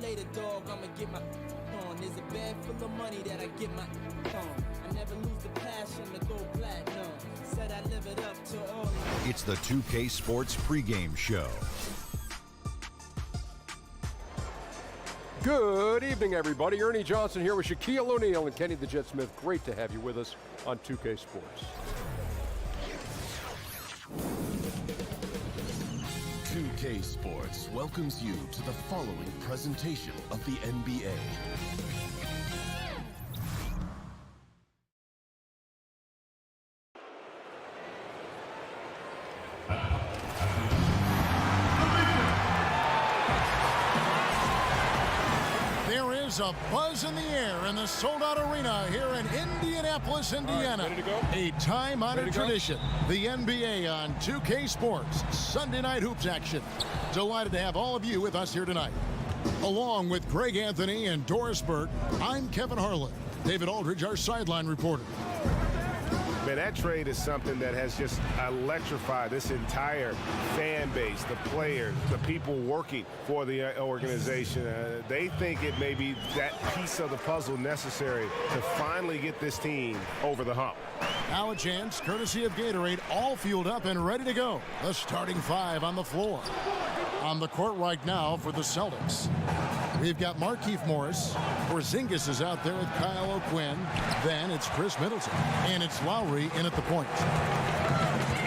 later, dog, I'ma get my on. There's a bag full of money that I get my on. I never lose the passion to go platinum. Said I live it up to all. It's the 2K Sports pregame show. Good evening, everybody. Ernie Johnson here with Shaquille O'Neal and Kenny the Jet Smith. Great to have you with us on 2K Sports. 2K Sports welcomes you to the following presentation of the NBA. There is a buzz in the air in the sold-out arena here in Indianapolis, Indiana. Right, ready to go? A time-honored tradition. The NBA on 2K Sports. Sunday night hoops action. Delighted to have all of you with us here tonight. Along with Greg Anthony and Doris Burke, I'm Kevin Harlan. David Aldridge, our sideline reporter. Man, that trade is something that has just electrified this entire fan base, the players, the people working for the organization. They think it may be that piece of the puzzle necessary to finally get this team over the hump. Now a chance, courtesy of Gatorade, all fueled up and ready to go. The starting five on the floor. On the court right now for the Celtics, we've got Markieff Morris. Porzingis is out there with Kyle O'Quinn. Then it's Chris Middleton. And it's Lowry in at the point.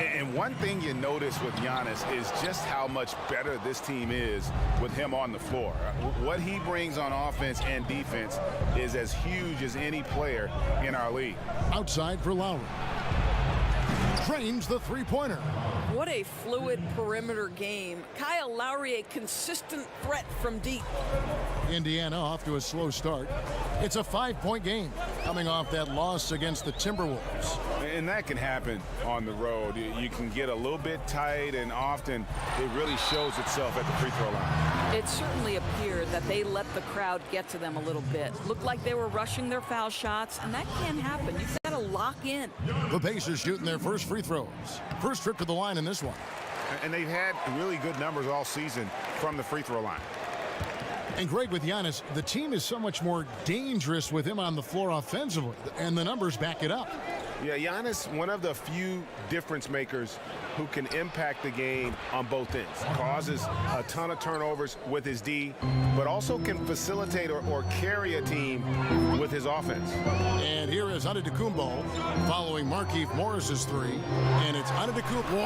And one thing you notice with Giannis is just how much better this team is with him on the floor. What he brings on offense and defense is as huge as any player in our league. Outside for Lowry. Trains the three-pointer. What a fluid perimeter game. Kyle Lowry, a consistent threat from deep. Indiana off to a slow start. It's a 5-point game coming off that loss against the Timberwolves. And that can happen on the road. You can get a little bit tight, and often it really shows itself at the free throw line. It certainly appeared that they let the crowd get to them a little bit. Looked like they were rushing their foul shots, and that can't happen. You've got to lock in. The Pacers shooting their first free throws. First trip to the line in this one. And they've had really good numbers all season from the free throw line. And Greg, with Giannis, the team is so much more dangerous with him on the floor offensively, and the numbers back it up. Yeah, Giannis, one of the few difference makers who can impact the game on both ends. Causes a ton of turnovers with his D, but also can facilitate or carry a team with his offense. And here is Antetokounmpo following Markieff Morris's three, and it's Antetokounmpo.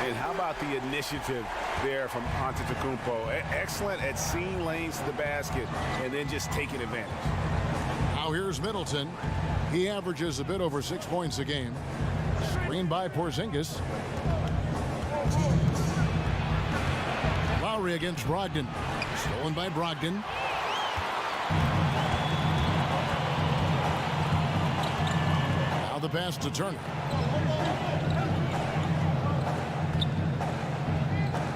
And how about the initiative there from Antetokounmpo? Excellent at seeing lanes to the basket and then just taking advantage. Now here's Middleton. He averages a bit over 6 points a game. Screened by Porzingis. Lowry against Brogdon. Stolen by Brogdon. Now the pass to Turner.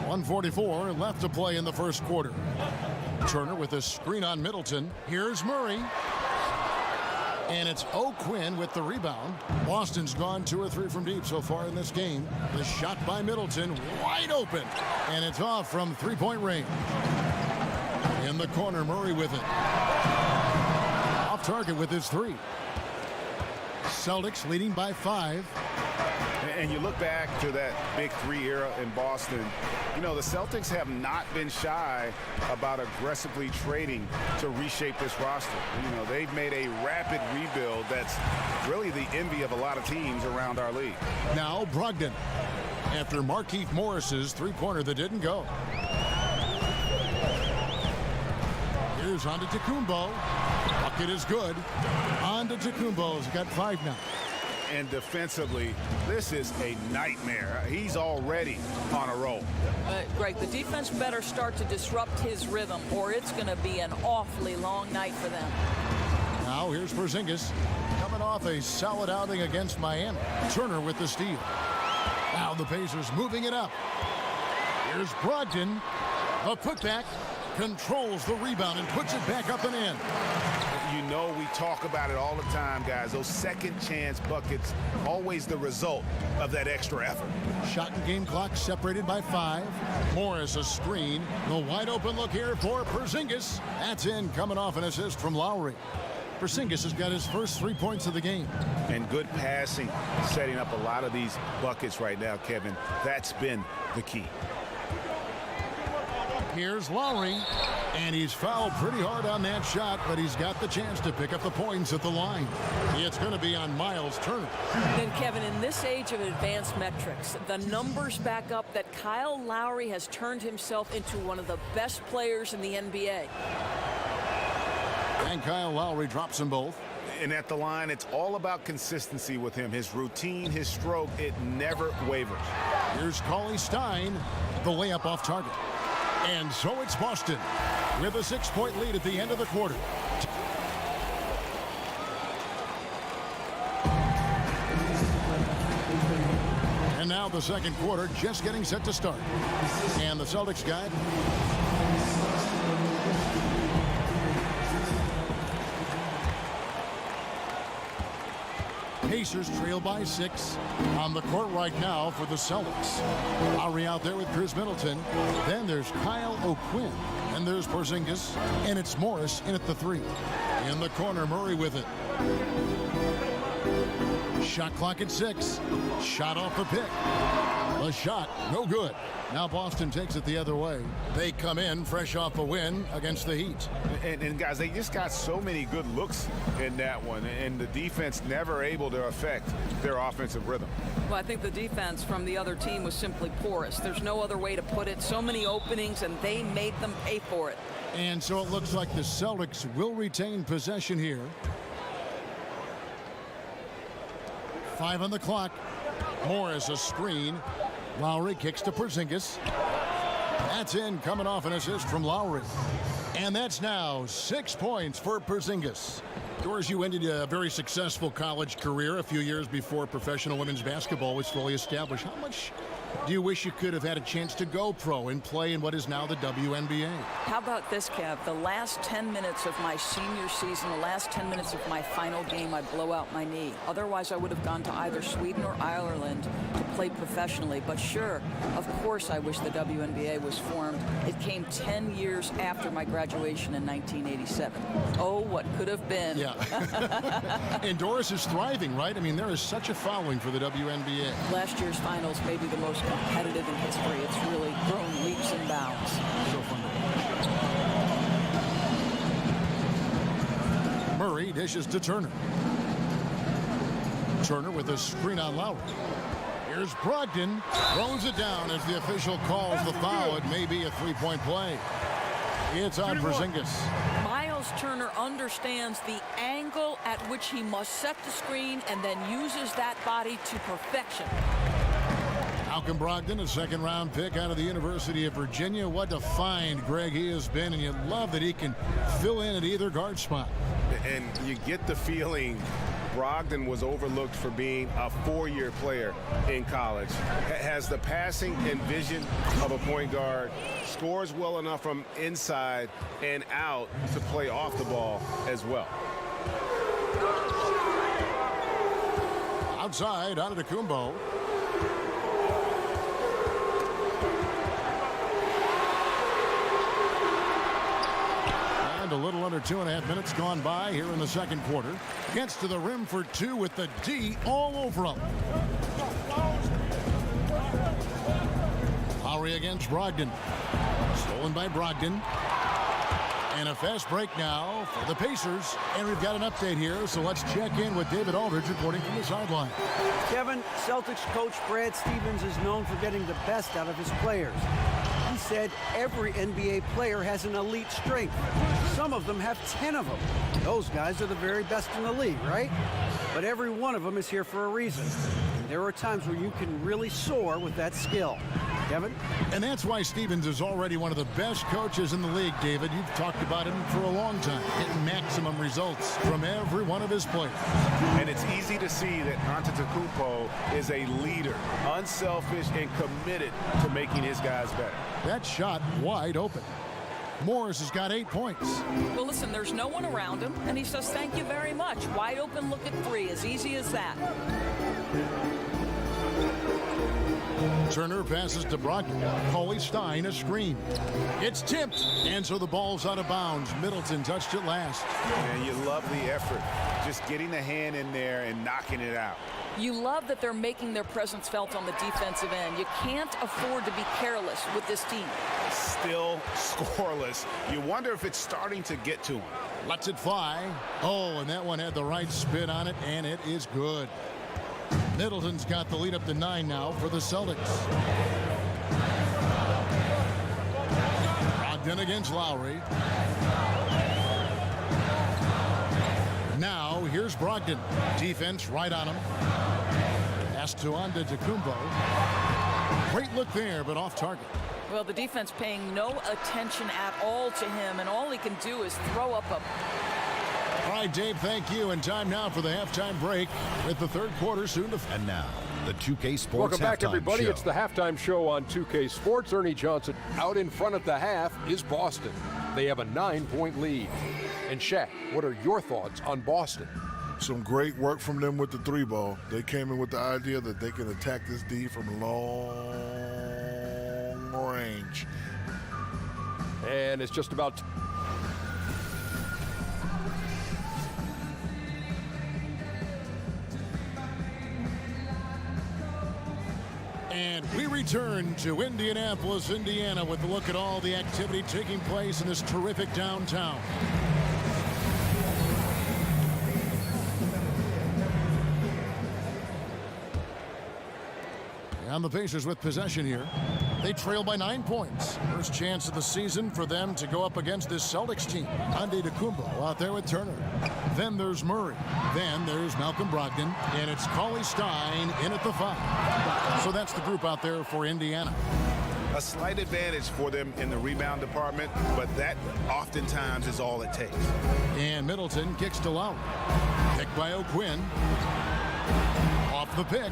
1:44 left to play in the first quarter. Turner with a screen on Middleton. Here's Murray. And it's O'Quinn with the rebound. Boston's gone 2 or 3 from deep so far in this game. The shot by Middleton, wide open. And it's off from three-point range. In the corner, Murray with it. Off target with his three. Celtics leading by 5. And you look back to that big three era in Boston, you know, the Celtics have not been shy about aggressively trading to reshape this roster. You know, they've made a rapid rebuild that's really the envy of a lot of teams around our league. Now Brogdon after Markieff Morris's three-pointer that didn't go. Here's Antetokounmpo. Bucket is good. Antetokounmpo's got 5 now. And defensively, this is a nightmare. He's already on a roll. Greg, the defense better start to disrupt his rhythm, or it's going to be an awfully long night for them. Now here's Porzingis coming off a solid outing against Miami. Turner with the steal. Now the Pacers moving it up. Here's Brogdon. A putback. Controls the rebound and puts it back up and in. You know, we talk about it all the time, guys. Those second chance buckets, always the result of that extra effort. Shot and game clock separated by 5. Morris a screen. The wide open look here for Porzingis. That's in, coming off an assist from Lowry. Porzingis has got his first 3 points of the game. And good passing, setting up a lot of these buckets right now, Kevin. That's been the key. Here's Lowry, and he's fouled pretty hard on that shot, but he's got the chance to pick up the points at the line. It's going to be on Miles Turner. Then, Kevin, in this age of advanced metrics, the numbers back up that Kyle Lowry has turned himself into one of the best players in the NBA. And Kyle Lowry drops them both. And at the line, it's all about consistency with him. His routine, his stroke, it never wavers. Here's Cauley Stein, the layup off target. And so it's Boston with a 6-point lead at the end of the quarter. And now the second quarter just getting set to start. And the Celtics guide. Pacers trail by 6 on the court right now for the Celtics. Lowry out there with Chris Middleton. Then there's Kyle O'Quinn. And there's Porzingis. And it's Morris in at the 3. In the corner, Murray with it. Shot clock at 6. Shot off the pick. The shot, no good. Now Boston takes it the other way. They come in fresh off a win against the Heat. And guys, they just got so many good looks in that one, and the defense never able to affect their offensive rhythm. Well, I think the defense from the other team was simply porous. There's no other way to put it. So many openings, and they made them pay for it. And so it looks like the Celtics will retain possession here. 5 on the clock. Morris a screen. Lowry kicks to Porzingis. That's in, coming off an assist from Lowry. And that's now 6 points for Porzingis. Doris, you ended a very successful college career a few years before professional women's basketball was fully established. How much do you wish you could have had a chance to go pro and play in what is now the WNBA? How about this, Kev? The last 10 minutes of my senior season, the last 10 minutes of my final game, I blow out my knee. Otherwise, I would have gone to either Sweden or Ireland to play professionally. But sure, of course, I wish the WNBA was formed. It came 10 years after my graduation in 1987. Oh, what could have been. Yeah. And Doris is thriving, right? I mean, there is such a following for the WNBA. Last year's finals may be the most competitive in history. It's really grown leaps and bounds. So fun to watch. Murray dishes to Turner. Turner with a screen on Lowry. Here's Brogdon. Throws it down as the official calls the foul. It may be a 3-point play. It's on Porzingis. Miles Turner understands the angle at which he must set the screen and then uses that body to perfection. Malcolm Brogdon, a second-round pick out of the University of Virginia. What a find, Greg, he has been, and you love that he can fill in at either guard spot. And you get the feeling Brogdon was overlooked for being a 4-year player in college. Has the passing and vision of a point guard, scores well enough from inside and out to play off the ball as well. Outside, Antetokounmpo. A little under 2.5 minutes gone by here in the second quarter. Gets to the rim for 2 with the D all over him. Lowry against Brogdon. Stolen by Brogdon. And a fast break now for the Pacers. And we've got an update here, so let's check in with David Aldridge reporting from the sideline. Kevin, Celtics coach Brad Stevens is known for getting the best out of his players. He said every NBA player has an elite strength. Some of them have 10 of them. Those guys are the very best in the league, right? But every one of them is here for a reason. And there are times where you can really soar with that skill. Kevin? And that's why Stevens is already one of the best coaches in the league, David. You've talked about him for a long time, getting maximum results from every one of his players. And it's easy to see that Antetokounmpo is a leader, unselfish and committed to making his guys better. That shot wide open. Morris has got 8 points. Well, listen, there's no one around him, and he says thank you very much. Wide open look at 3, as easy as that. Turner passes to Brogdon. Cauley Stein a screen. It's tipped, and so the ball's out of bounds. Middleton touched it last. And you love the effort, just getting the hand in there and knocking it out. You love that they're making their presence felt on the defensive end. You can't afford to be careless with this team. Still scoreless. You wonder if it's starting to get to him. Lets it fly. Oh, and that one had the right spin on it, and it is good. Middleton's got the lead up to 9 now for the Celtics. Brogdon against Lowry. Now, here's Brogdon. Defense right on him. Pass to Antetokounmpo. Great look there, but off target. Well, the defense paying no attention at all to him, and all he can do is throw up a... All right, Dave, thank you. And time now for the halftime break with the third quarter soon to... And now, the 2K Sports Welcome back, halftime everybody. show. It's the halftime show on 2K Sports. Ernie Johnson out in front at the half is Boston. They have a 9-point lead. And Shaq, what are your thoughts on Boston? Some great work from them with the 3-ball. They came in with the idea that they can attack this D from long range. And it's just about... And we return to Indianapolis, Indiana, with a look at all the activity taking place in this terrific downtown. And the Pacers with possession here. They trail by 9 points. First chance of the season for them to go up against this Celtics team. Antetokounmpo out there with Turner. Then there's Murray. Then there's Malcolm Brogdon. And it's Cauley Stein in at the 5. So that's the group out there for Indiana. A slight advantage for them in the rebound department, but that oftentimes is all it takes. And Middleton kicks to Lowry. Pick by O'Quinn. Off the pick.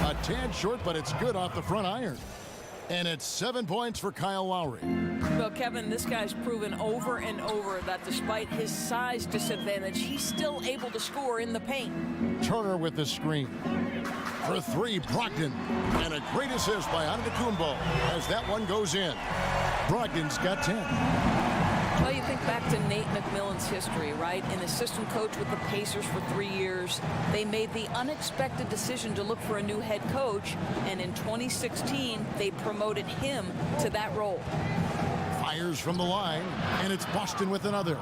A tad short, but it's good off the front iron. And it's 7 points for Kyle Lowry. Well, Kevin, this guy's proven over and over that despite his size disadvantage, he's still able to score in the paint. Turner with the screen. For 3, Brogdon. And a great assist by Antetokounmpo as that one goes in. Brogdon's got 10. Well, you think back to Nate McMillan's history, right? An assistant coach with the Pacers for 3 years. They made the unexpected decision to look for a new head coach, and in 2016, they promoted him to that role. Fires from the line, and it's Boston with another.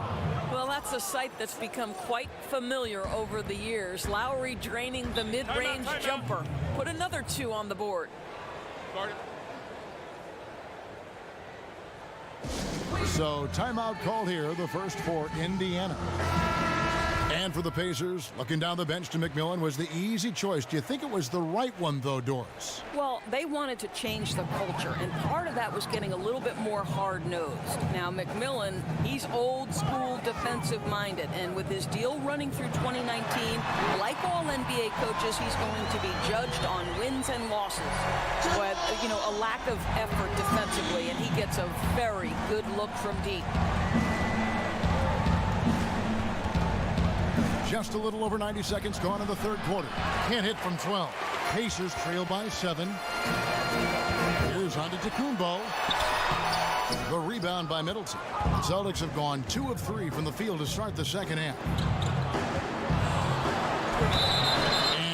Well, that's a sight that's become quite familiar over the years. Lowry draining the mid-range jumper. Put another 2 on the board. So timeout called here, the first for Indiana. And for the Pacers, looking down the bench to McMillan was the easy choice. Do you think it was the right one, though, Doris? Well, they wanted to change the culture, and part of that was getting a little bit more hard-nosed. Now, McMillan, he's old-school defensive-minded, and with his deal running through 2019, like all NBA coaches, he's going to be judged on wins and losses. But, you know, a lack of effort defensively, and he gets a very good look from deep. Just a little over 90 seconds gone in the third quarter. Can't hit from 12. Pacers trail by 7. Here's Antetokounmpo. The rebound by Middleton. Celtics have gone 2 of 3 from the field to start the second half.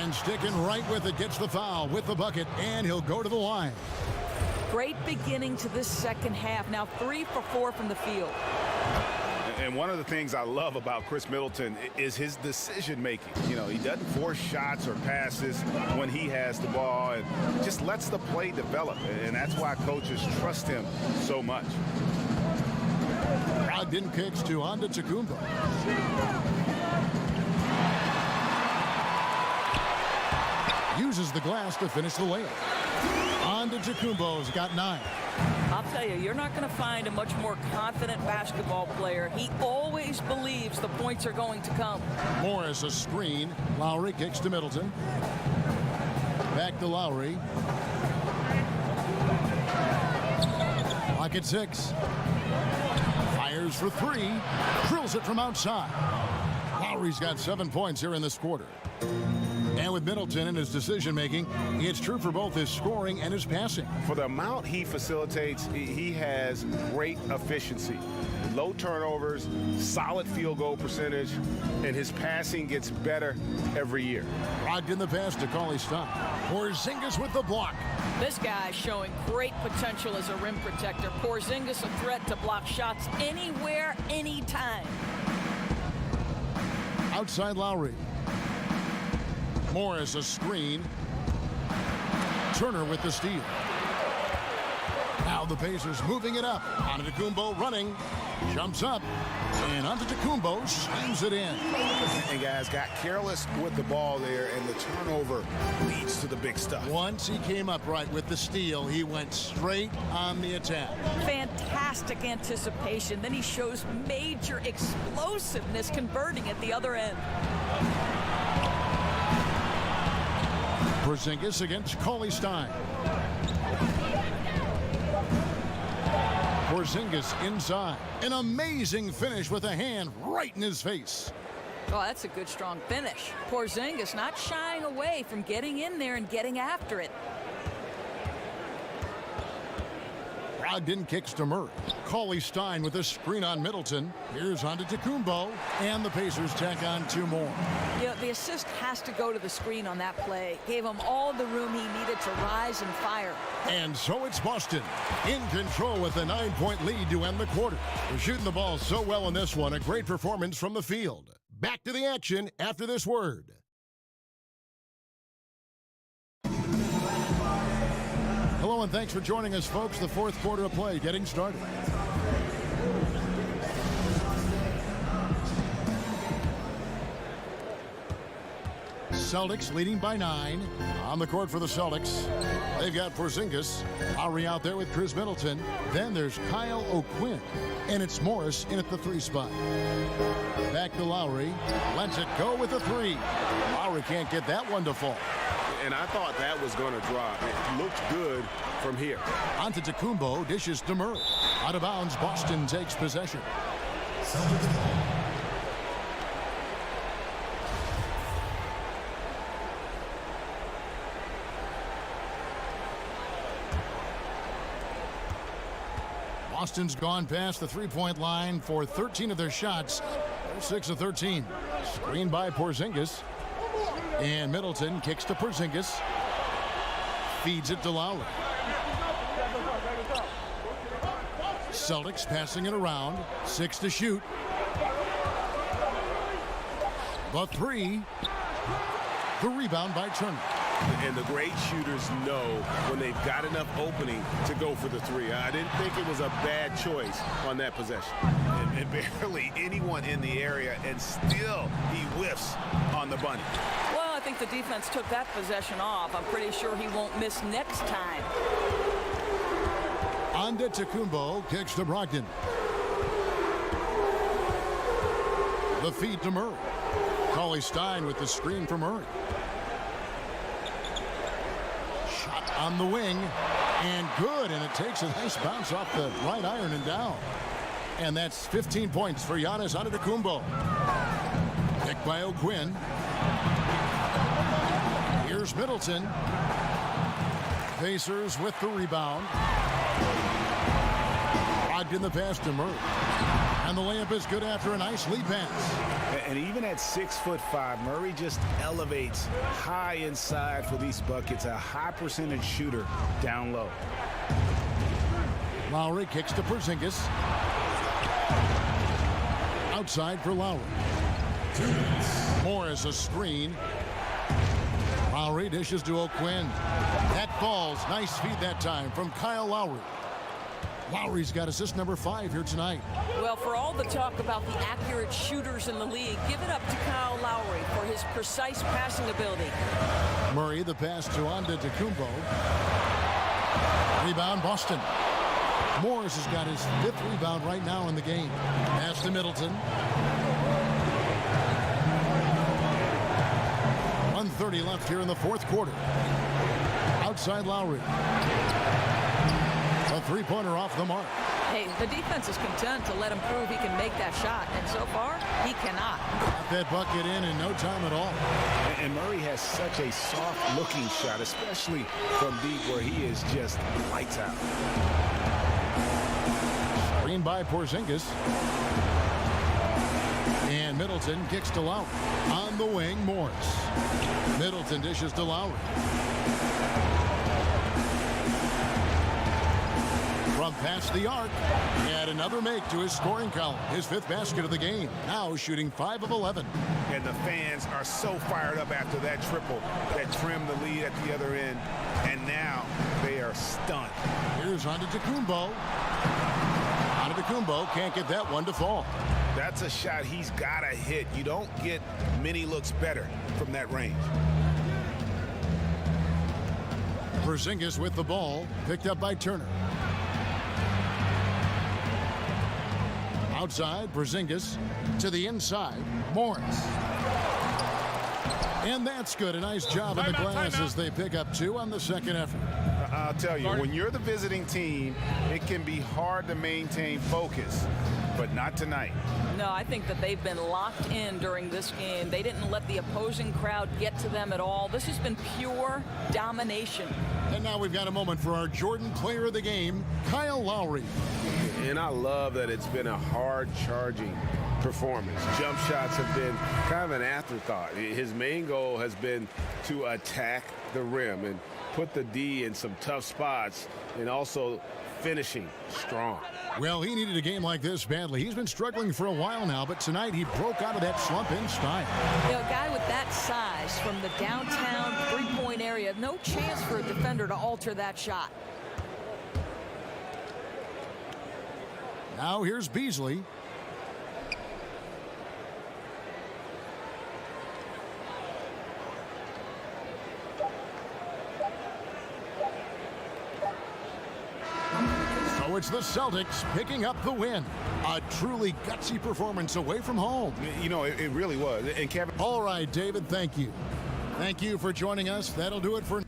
And sticking right with it, gets the foul with the bucket, and he'll go to the line. Great beginning to this second half. Now 3 for 4 from the field. And one of the things I love about Chris Middleton is his decision-making. You know, he doesn't force shots or passes when he has the ball and just lets the play develop. And that's why coaches trust him so much. Brogdon kicks to Antetokounmpo. Uses the glass to finish the layup. Antetokounmpo's got 9. I'll tell you, you're not going to find a much more confident basketball player. He always believes the points are going to come. Morris a screen. Lowry kicks to Middleton. Back to Lowry. Clock at 6. Fires for three. Drills it from outside. Lowry's got 7 points here in this quarter. And with Middleton in his decision-making, it's true for both his scoring and his passing. For the amount he facilitates, he has great efficiency. Low turnovers, solid field goal percentage, and his passing gets better every year. Locked in the pass to Cauley-Stein. Porzingis with the block. This guy is showing great potential as a rim protector. Porzingis a threat to block shots anywhere, anytime. Outside Lowry. Morris a screen. Turner with the steal. Now the Pacers moving it up. Antetokounmpo running. Jumps up. And Antetokounmpo slams it in. And guys got careless with the ball there, and the turnover leads to the big stuff. Once he came up right with the steal, he went straight on the attack. Fantastic anticipation. Then he shows major explosiveness converting at the other end. Porzingis against Cauley-Stein. Porzingis inside. An amazing finish with a hand right in his face. Oh, that's a good, strong finish. Porzingis not shying away from getting in there and getting after it. Brogdon kicks to Murray. Cauley-Stein with a screen on Middleton. Here's Antetokounmpo, and the Pacers tack on 2 more. You know, the assist has to go to the screen on that play. Gave him all the room he needed to rise and fire. And so it's Boston in control with a 9-point lead to end the quarter. They're shooting the ball so well in this one. A great performance from the field. Back to the action after this word. Hello and thanks for joining us, folks. The fourth quarter of play getting started. Celtics leading by 9. On the court for the Celtics, they've got Porzingis. Lowry out there with Chris Middleton. Then there's Kyle O'Quinn. And it's Morris in at the 3 spot. Back to Lowry. Lets it go with a 3. Lowry can't get that one to fall. And I thought that was going to drop. It looked good from here. Antetokounmpo dishes to Murray. Out of bounds, Boston takes possession. Boston's gone past the three-point line for 13 of their shots. They're 6 of 13. Screened by Porzingis. And Middleton kicks to Porzingis. Feeds it to Lowry. Celtics passing it around. 6 to shoot. The 3. The rebound by Turner. And the great shooters know when they've got enough opening to go for the 3. I didn't think it was a bad choice on that possession. And barely anyone in the area, and still he whiffs on the bunny. Well, I think the defense took that possession off. I'm pretty sure he won't miss next time. Antetokounmpo kicks to Brogdon. The feed to Murray. Cauley-Stein with the screen for Murray. Shot on the wing, and good, and it takes a nice bounce off the right iron and down. And that's 15 points for Giannis Antetokounmpo. Picked by O'Quinn. Here's Middleton. Pacers with the rebound. Locked in the pass to Murray. And the layup is good after a nice lead pass. And even at 6'5", Murray just elevates high inside for these buckets. A high percentage shooter down low. Lowry kicks to Porzingis. Outside for Lowry. Morris a screen. Lowry dishes to O'Quinn. That falls. Nice feed that time from Kyle Lowry. Lowry's got assist number 5 here tonight. Well, for all the talk about the accurate shooters in the league, give it up to Kyle Lowry for his precise passing ability. Murray, the pass to Antetokounmpo. Rebound, Boston. Morris has got his 5th rebound right now in the game. Pass to Middleton. 1:30 left here in the fourth quarter. Outside Lowry. A three-pointer off the mark. Hey, the defense is content to let him prove he can make that shot, and so far, he cannot. Got that bucket in no time at all. And Murray has such a soft-looking shot, especially from deep where he is just lights out. Screen by Porzingis. And Middleton kicks to Lowry. On the wing, Morris. Middleton dishes to Lowry. From past the arc, and another make to his scoring column. His 5th basket of the game. Now shooting 5 of 11. And the fans are so fired up after that triple that trimmed the lead at the other end. And now they are stunned. Here's Antetokounmpo. Antetokounmpo can't get that one to fall. That's a shot he's got to hit. You don't get many looks better from that range. Porzingis with the ball, picked up by Turner. Outside, Porzingis to the inside, Morris. And that's good. A nice job in the glass as they pick up 2 on the second effort. I'll tell you, when you're the visiting team, it can be hard to maintain focus, but not tonight. No, I think that they've been locked in during this game. They didn't let the opposing crowd get to them at all. This has been pure domination. And now we've got a moment for our Jordan Player of the Game, Kyle Lowry. And I love that it's been a hard-charging performance. Jump shots have been kind of an afterthought. His main goal has been to attack the rim and put the D in some tough spots and also finishing strong. Well, he needed a game like this badly. He's been struggling for a while now, but tonight he broke out of that slump in style. You know, a guy with that size from the downtown three-point area, no chance for a defender to alter that shot. Now here's Beasley. So it's the Celtics picking up the win. A truly gutsy performance away from home. You know, it really was. And Kevin. All right, David, thank you. Thank you for joining us. That'll do it for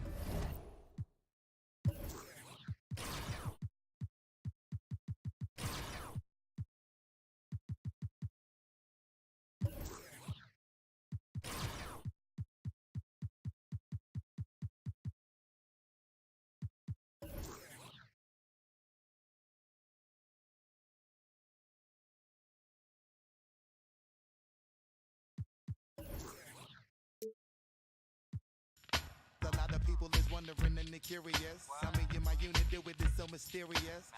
A lot of people is wondering and they're curious. I mean, in my unit, do it is so mysterious.